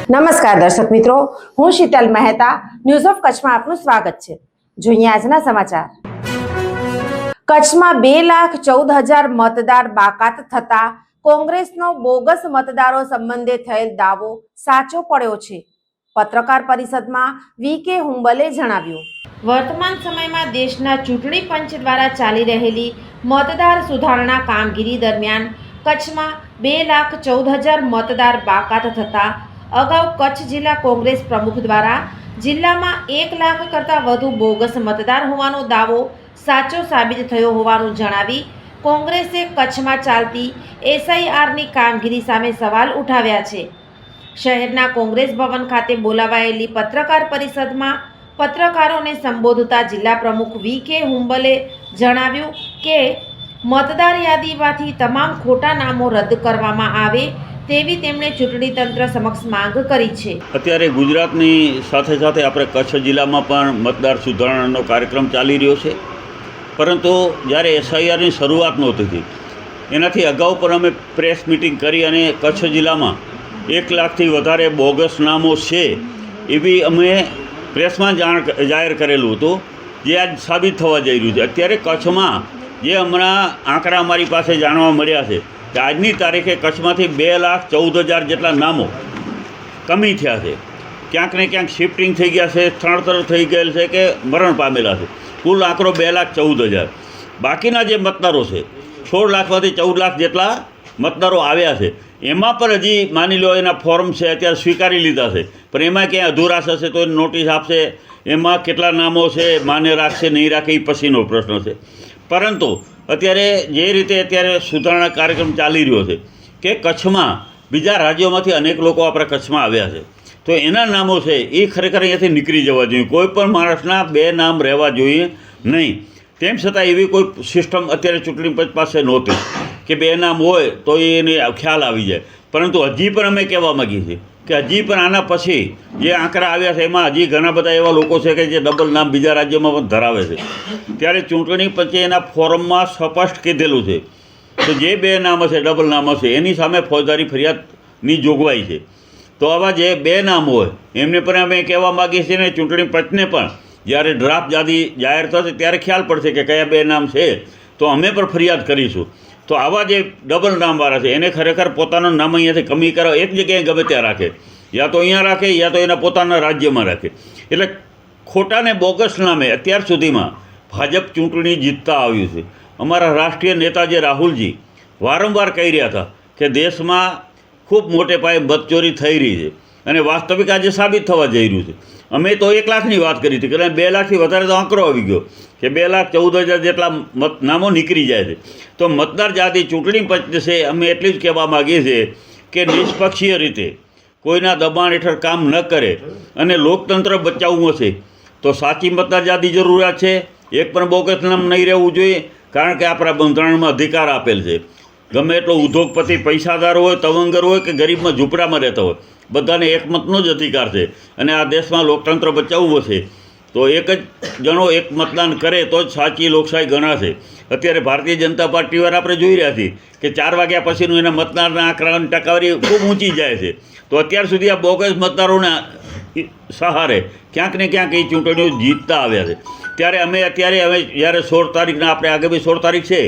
નમસ્કાર દર્શક મિત્રો, હું શીતલ મહેતા ન્યૂઝ ઓફ કચ્છમાં આપનું સ્વાગત છે। જોઈએ આજના સમાચાર। કચ્છમાં 2,14,000 મતદાર બાકાત થતા કોંગ્રેસનો બોગસ મતદારો સંબંધે થયેલ દાવો સાચો પડ્યો છે। પત્રકાર પરિષદમાં વી.કે. હુંબલે જણાવ્યું, વર્તમાન સમયમાં દેશના ચૂંટણી પંચ દ્વારા ચાલી રહેલી મતદાર સુધારણા કામગીરી દરમિયાન કચ્છમાં 2,14,000 મતદાર બાકાત થતા અગાઉ કચ્છ જિલ્લા કોંગ્રેસ પ્રમુખ દ્વારા જિલ્લામાં 1 લાખ કરતાં વધુ બોગસ મતદાર હોવાનો દાવો સાચો સાબિત થયો હોવાનું જણાવી કોંગ્રેસે કચ્છમાં ચાલતી એસઆઈઆરની કામગીરી સામે સવાલ ઉઠાવ્યા છે। શહેરના કોંગ્રેસ ભવન ખાતે બોલાવાયેલી પત્રકાર પરિષદમાં પત્રકારોને સંબોધતા જિલ્લા પ્રમુખ વી.કે. હુંબલે જણાવ્યું કે મતદાર યાદીમાંથી તમામ ખોટા નામો રદ કરવામાં આવે તેવી તેમણે ચૂંટણી તંત્ર સમક્ષ માંગ કરી છે। અત્યારે ગુજરાતની સાથે સાથે આપણે કચ્છ જિલ્લામાં પણ મતદાર સુધારણાનો કાર્યક્રમ ચાલી રહ્યો છે, પરંતુ જ્યારે એસઆઈઆરની શરૂઆત નહોતી થઈ એનાથી અગાઉ પણ અમે પ્રેસ મિટિંગ કરી અને કચ્છ જિલ્લામાં 1 લાખથી વધારે બોગસ નામો છે એવી અમે પ્રેસમાં જાહેર કરેલું હતું, જે આજ સાબિત થવા જઈ રહ્યું છે। અત્યારે કચ્છમાં જે હમણાં આંકડા અમારી પાસે જાણવા મળ્યા છે કે આજની તારીખે કચ્છમાંથી 2,14,000 જેટલા નામો કમી થયા છે, ક્યાંક ને ક્યાંક શિફ્ટિંગ થઈ ગયા છે, સ્થળાંતર થઈ ગયેલ છે કે મરણ પામેલા છે। કુલ આંકડો 2,14,000। બાકીના જે મતદારો છે 16 લાખમાંથી 14 લાખ જેટલા મતદારો આવ્યા છે, એમાં પણ હજી માની લો એના ફોર્મ છે અત્યારે સ્વીકારી લીધા છે, પણ એમાં ક્યાંય અધુરાશ હશે તો નોટિસ આપશે, એમાં કેટલા નામો છે માન્ય રાખશે નહીં રાખે એ પછીનો પ્રશ્ન છે। પરંતુ અત્યારે જે રીતે અત્યારે સુધારણા કાર્યક્રમ ચાલી રહ્યો છે કે કચ્છમાં બીજા રાજ્યોમાંથી અનેક લોકો આપણા કચ્છમાં આવ્યા છે, તો એના નામો છે એ ખરેખર અહીંયાથી નીકળી જવા જોઈએ। કોઈ પણ માણસના 2 નામ રહેવા જોઈએ નહીં। તેમ છતાં એવી કોઈ સિસ્ટમ અત્યારે ચૂંટણી પંચ પાસે નહોતી કે 2 નામ હોય તો એને ખ્યાલ આવી જાય, પરંતુ હજી પણ અમે કહેવા માગીએ છીએ કે હજી પણ આના પછી જે આંકડા આવ્યા છે એમાં હજી ઘણા બધા એવા લોકો છે કે જે ડબલ નામ બીજા રાજ્યોમાં પણ ધરાવે છે। ત્યારે ચૂંટણી પંચે એના ફોરમમાં સ્પષ્ટ કીધેલું છે તો જે 2 નામ હશે ડબલ નામ હશે એની સામે ફોજદારી ફરિયાદની જોગવાઈ છે। તો આવા જે 2 નામ હોય એમને પણ અમે કહેવા માગીએ છીએ ને ચૂંટણી પંચને પણ જ્યારે ડ્રાફ્ટ યાદી જાહેર થશે ત્યારે ખ્યાલ પડશે કે કયા 2 નામ છે તો અમે પણ ફરિયાદ કરીશું। તો આવા જે ડબલ નામવાળા છે એને ખરેખર પોતાનું નામ અહીંયાથી કમી કરો, એક જગ્યાએ ગમે ત્યાં રાખે, યા તો અહીંયા રાખે યા તો એના પોતાના રાજ્યમાં રાખે। એટલે ખોટા ને બોગસ નામે અત્યાર સુધીમાં ભાજપ ચૂંટણી જીતતા આવ્યું છે। અમારા રાષ્ટ્રીય નેતા જે રાહુલજી વારંવાર કહી રહ્યા હતા કે દેશમાં ખૂબ મોટે પાયે મતચોરી થઈ રહી છે અને વાસ્તવિક આજે સાબિત થવા જઈ રહ્યું છે। અમે તો 1 લાખની વાત કરી હતી, કારણ 2 લાખથી વધારે તો આંકડો આવી ગયો કે 2,14,000 જેટલા નામો નીકળી જાય છે। તો મતદાર જાતિ ચૂંટણી પંચ છે અમે એટલી જ કહેવા માગીએ છીએ કે નિષ્પક્ષીય રીતે કોઈના દબાણ હેઠળ કામ ન કરે અને લોકતંત્ર બચાવવું હશે તો સાચી મતદાર જાતિ જરૂરિયાત છે। એક પણ બોગસ નામ નહીં રહેવું જોઈએ, કારણ કે આપણા બંધારણમાં અધિકાર આપેલ છે। ગમે એટલો ઉદ્યોગપતિ પૈસાદાર હોય, તવંગર હોય કે ગરીબમાં ઝૂંપડામાં રહેતા હોય, બધાને એકમતનો જ અધિકાર છે અને આ દેશમાં લોકતંત્ર બચાવવું હશે તો એક જ જણો એક મતદાન કરે તો જ સાચી લોકશાહી ગણાશે। અત્યારે ભારતીય જનતા પાર્ટીવાળા આપણે જોઈ રહ્યા છીએ કે 4 વાગ્યા પછીનું એના મતદારના આંકડાની ટકાવારી ખૂબ ઊંચી જાય છે। તો અત્યાર સુધી આ બોગસ મતદારોના સહારે ક્યાંક ને ક્યાંક એ ચૂંટણીઓ જીતતા આવ્યા છે। ત્યારે અમે જ્યારે 16 તારીખના આપણે આગામી 16 તારીખ છે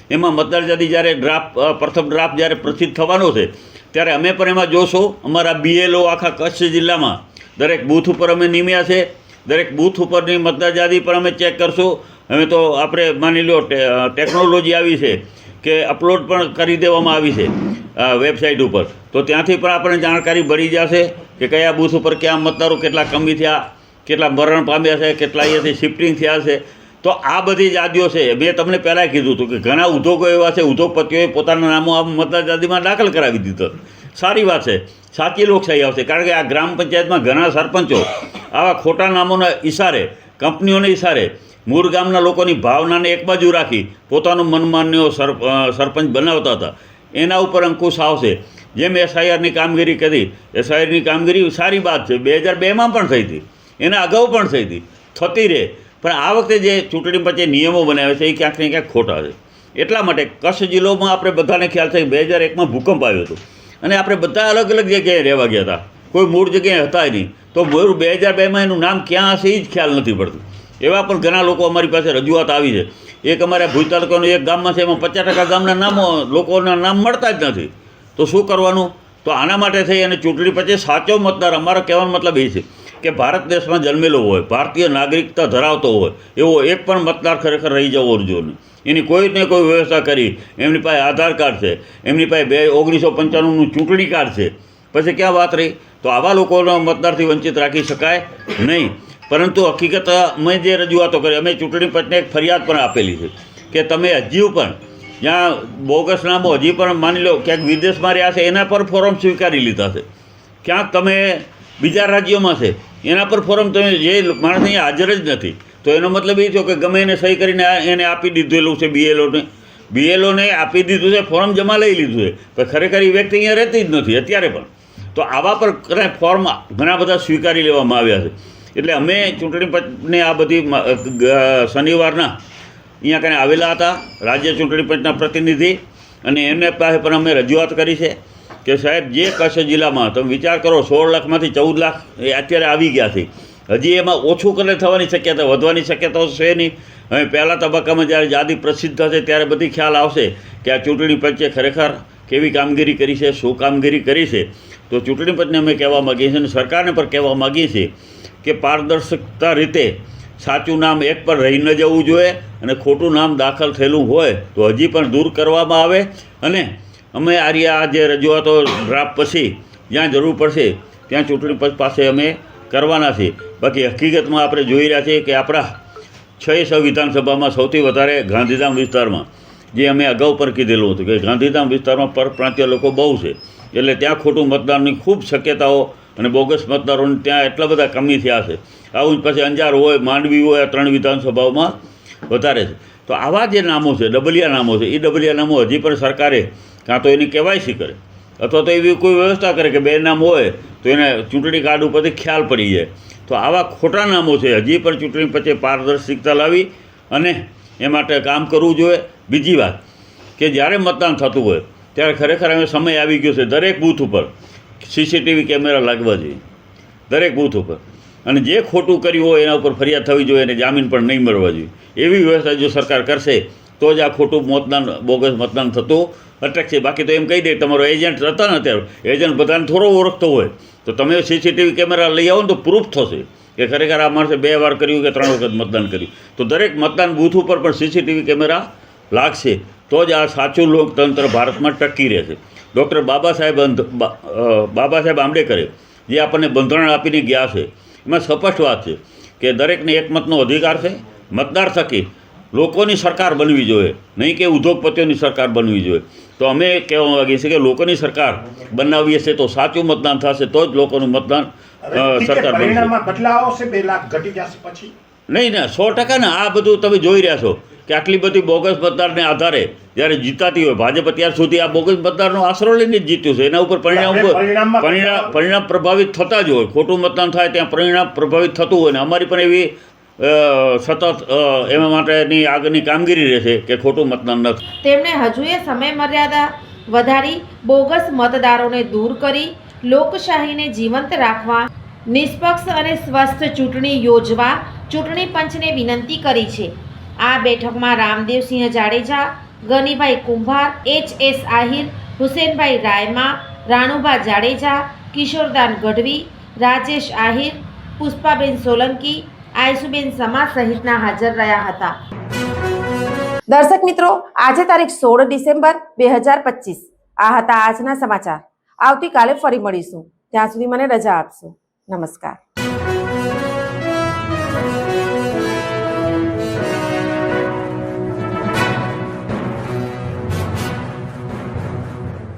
એમાં મતદાર યાદી જ્યારે પ્રથમ ડ્રાફ્ટ જ્યારે પ્રસિદ્ધ થવાનો છે ત્યારે અમે પણ એમાં જોશું। અમારા BLO આખા કચ્છ જિલ્લામાં દરેક બૂથ ઉપર અમે નિમ્યા છે, દરેક બૂથ ઉપરની મતદાર યાદી પણ અમે ચેક કરશું। હવે તો આપણે માની લો ટેકનોલોજી આવી છે કે અપલોડ પણ કરી દેવામાં આવી છે વેબસાઇટ ઉપર, તો ત્યાંથી પણ આપણને જાણકારી મળી જશે કે કયા બૂથ ઉપર ક્યાં મતદારો કેટલા કમી થયા, કેટલા મરણ પામ્યા છે, કેટલા અહીંયાથી શિફ્ટિંગ થયા છે। તો આ બધી યાદીઓ છે। મેં તમને પહેલાં કીધું હતું કે ઘણા ઉદ્યોગો એવા છે, ઉદ્યોગપતિઓએ પોતાના નામો આ મતદાર યાદીમાં દાખલ કરાવી દીધો। સારી વાત છે, સાચી લોકશાહી આવશે, કારણ કે આ ગ્રામ પંચાયતમાં ઘણા સરપંચો આવા ખોટા નામોના ઇશારે, કંપનીઓના ઇશારે મૂળ ગામના લોકોની ભાવનાને એક બાજુ રાખી પોતાનું મનમાન્યો સરપંચ બનાવતા હતા। એના ઉપર અંકુશ આવશે। જેમ એસઆઈઆરની કામગીરી કરી, એસઆઈઆરની કામગીરી સારી વાત છે, 2002માં પણ થઈ હતી, એના અગાઉ પણ થઈ હતી, થતી રહે, પણ આ વખતે જે ચૂંટણી પંચે નિયમો બનાવ્યા છે એ ક્યાંક ને ક્યાંક ખોટા છે। એટલા માટે કચ્છ જિલ્લોમાં આપણે બધાને ખ્યાલ છે કે 2001માં ભૂકંપ આવ્યો હતો અને આપણે બધા અલગ અલગ જગ્યાએ રહેવા ગયા હતા। કોઈ મૂળ જગ્યાએ હતા નહીં. તો 2002માં એનું નામ ક્યાં હશે એ જ ખ્યાલ નથી પડતું. એવા પણ ઘણા લોકો અમારી પાસે રજૂઆત આવી છે. એક અમારા ભુજ તાલુકાનું એક ગામમાં છે, એમાં 50% ગામના નામો લોકોના નામ મળતા જ નથી. તો શું કરવાનું? તો આના માટે થઈ અને ચૂંટણી પછી સાચો મતદાર, અમારો કહેવાનો મતલબ એ છે કે ભારત દેશમાં જન્મેલો હોય, ભારતીય નાગરિકતા ધરાવતો હોય એવો એક પણ મતદાર ખરેખર રહી જવો જોઈએ નહીં. એની કોઈને કોઈ વ્યવસ્થા કરી, એમની પાસે આધાર કાર્ડ છે, એમની પાસે 1995નું ચૂંટણી કાર્ડ છે, પછી ક્યાં વાત રહી? તો આવા લોકોનો મતદારથી વંચિત રાખી શકાય નહીં. પરંતુ હકીકત અમે જે રજૂઆતો કરી, અમે ચૂંટણી પંચને એક ફરિયાદ પણ આપેલી છે કે તમે હજી પણ જ્યાં બોગસ નામો હજી પણ માની લો ક્યાંક વિદેશમાં રહ્યા છે એના પર ફોર્મ સ્વીકારી લીધા છે, ક્યાંક તમે બીજા રાજ્યોમાં છે એના પર ફોર્મ તમે જે માણસ અહીંયા હાજર જ નથી, તો એનો મતલબ એ થયો કે ગમે એને સહી કરીને એને આપી દીધેલું છે. બીએલઓને આપી દીધું છે, ફોર્મ જમા લઈ લીધું છે, પણ ખરેખર એ વ્યક્તિ અહીંયા રહેતી જ નથી અત્યારે પણ. તો આવા પર ફોર્મ ઘણા બધા સ્વીકારી લેવામાં આવ્યા છે. એટલે અમે ચૂંટણી પંચને આ બધી શનિવારના અહીંયા કાંઈ આવેલા હતા રાજ્ય ચૂંટણી પંચના પ્રતિનિધિ, અને એમને પાસે પણ અમે રજૂઆત કરી છે કે સાહેબ જે કચ્છ જિલ્લામાં તમે વિચાર કરો 16 લાખમાંથી 14 લાખ એ અત્યારે આવી ગયા છે, હજી એમાં ઓછું કરે થવાની શક્યતા, વધવાની શક્યતાઓ છે નહીં. હવે પહેલા તબક્કામાં જ્યારે યાદી પ્રસિદ્ધ થશે ત્યારે બધી ખ્યાલ આવશે કે આ ચૂંટણી પંચે ખરેખર કેવી કામગીરી કરી છે, શું કામગીરી કરી છે. તો ચૂંટણી પંચને અમે કહેવા માગીએ છીએ અને સરકારને પણ કહેવા માગીએ છીએ કે પારદર્શકતા રીતે સાચું નામ એક પર રહી ન જવું જોઈએ, અને ખોટું નામ દાખલ થયેલું હોય તો હજી પણ દૂર કરવામાં આવે. અને અમે આ જે રજૂઆતો ડ્રાફ્ટ પછી જ્યાં જરૂર પડશે ત્યાં ચૂંટણી પંચ પાસે અમે કરવાના છીએ. બાકી હકીકતમાં આપણે જોઈ રહ્યા છીએ કે આપણા 6 વિધાનસભામાં સૌથી વધારે ગાંધીધામ વિસ્તારમાં, જે અમે અગાઉ પણ કીધેલું હતું કે ગાંધીધામ વિસ્તારમાં પરપ્રાંતીય લોકો બહુ છે, એટલે ત્યાં ખોટું મતદાનની ખૂબ શક્યતાઓ અને બોગસ મતદારોને ત્યાં એટલા બધા કમી થયા છે. આવું જ પછી અંજાર હોય, માંડવી હોય, આ 3 વિધાનસભાઓમાં વધારે છે. તો આવા જે નામો છે, ડબલિયા નામો છે, એ ડબલિયા નામો હજી પણ સરકારે કાં તો એની કેવાયસી કરે અથવા તો એવી કોઈ વ્યવસ્થા કરે કે 2 નામ હોય તો એને ચૂંટણી કાર્ડ ઉપરથી ખ્યાલ પડી જાય. તો આવા ખોટા નામો છે હજી પણ ચૂંટણી પછી પારદર્શિકતા લાવી અને એ માટે કામ કરવું જોઈએ. બીજી વાત કે જ્યારે મતદાન થતું હોય ત્યારે ખરેખર હવે સમય આવી ગયો છે દરેક બૂથ ઉપર CCTV કેમેરા લાગવા જોઈએ, દરેક બૂથ ઉપર. અને જે ખોટું કર્યું હોય એના ઉપર ફરિયાદ થવી જોઈએ અને જામીન પણ નહીં મળવા જોઈએ. એવી વ્યવસ્થા જો સરકાર કરશે તો જ આ ખોટું મતદાન, બોગસ મતદાન થતું અટકશે. બાકી તો એમ કહી દે તમારો એજન્ટ હતા ને, અત્યારે એજન્ટ બધાને થોડો ઓળખતો હોય, તો તમે CCTV કેમેરા લઈ આવો ને તો પ્રૂફ થશે કે ખરેખર આ માણસે 2 વાર કર્યું કે 3 વખત મતદાન કર્યું. તો દરેક મતદાન બૂથ ઉપર પણ CCTV કેમેરા લાગશે તો જ આ સાચું લોકતંત્ર ભારતમાં ટકી રહેશે. ડૉક્ટર બાબા સાહેબ આંબેડકરે જે આપણને બંધારણ આપીને ગયા છે એમાં સ્પષ્ટ વાત છે કે દરેકને એક મતનો અધિકાર છે. મતદાર થકી લોકોની સરકાર બનવી જોઈએ, નહીં કે ઉદ્યોગપતિઓની સરકાર બનવી જોઈએ. તો અમે કહેવા માગીએ છીએ કે લોકોની સરકાર બનાવીએ છીએ તો સાચું મતદાન થશે, તો જ લોકોનું મતદાન સરકાર બનશે. બદલાવ આવશે, 2 લાખ ઘટી જશે પછી નહીં ને 100% ને. આ બધું તમે જોઈ રહ્યા છો કે આટલી બધી બોગસ મતદારને આધારે જ્યારે જીતાતી હોય, ભાજપ અત્યાર સુધી આ બોગસ મતદારનો આશરો લઈને જ જીત્યું છે. એના ઉપર પરિણામ પ્રભાવિત થતા જ હોય. ખોટું મતદાન થાય ત્યાં પરિણામ પ્રભાવિત થતું હોય ને અમારી પણ એવી સતત એના માટેની આગળની કામગીરી રહેશે કે ખોટું મતદાન ન થાય. તેમણે હજુએ સમય મર્યાદા વધારી બોગસ મતદારોને દૂર કરી લોકશાહીને જીવંત રાખવા નિષ્પક્ષ અને સ્વસ્થ ચૂંટણી યોજવા ચૂંટણી પંચને વિનંતી કરી છે. આ બેઠકમાં રામદેવસિંહ જાડેજા, ગનીભાઈ કુંભાર, HS આહિર, હુસેનભાઈ રાયમા, રાણુભા જાડેજા, કિશોરદાન ગઢવી, રાજેશ આહિર, પુષ્પાબેન સોલંકી, આયસુબેન સમા સહિતના હાજર રહ્યા હતા. દર્શક મિત્રો, આજે તારીખ 16 ડિસેમ્બર 2025 આ હતા આજના સમાચાર. આવતીકાલે ફરી મળીશું. ત્યાં સુધી મને રજા આપશો. નમસ્કાર.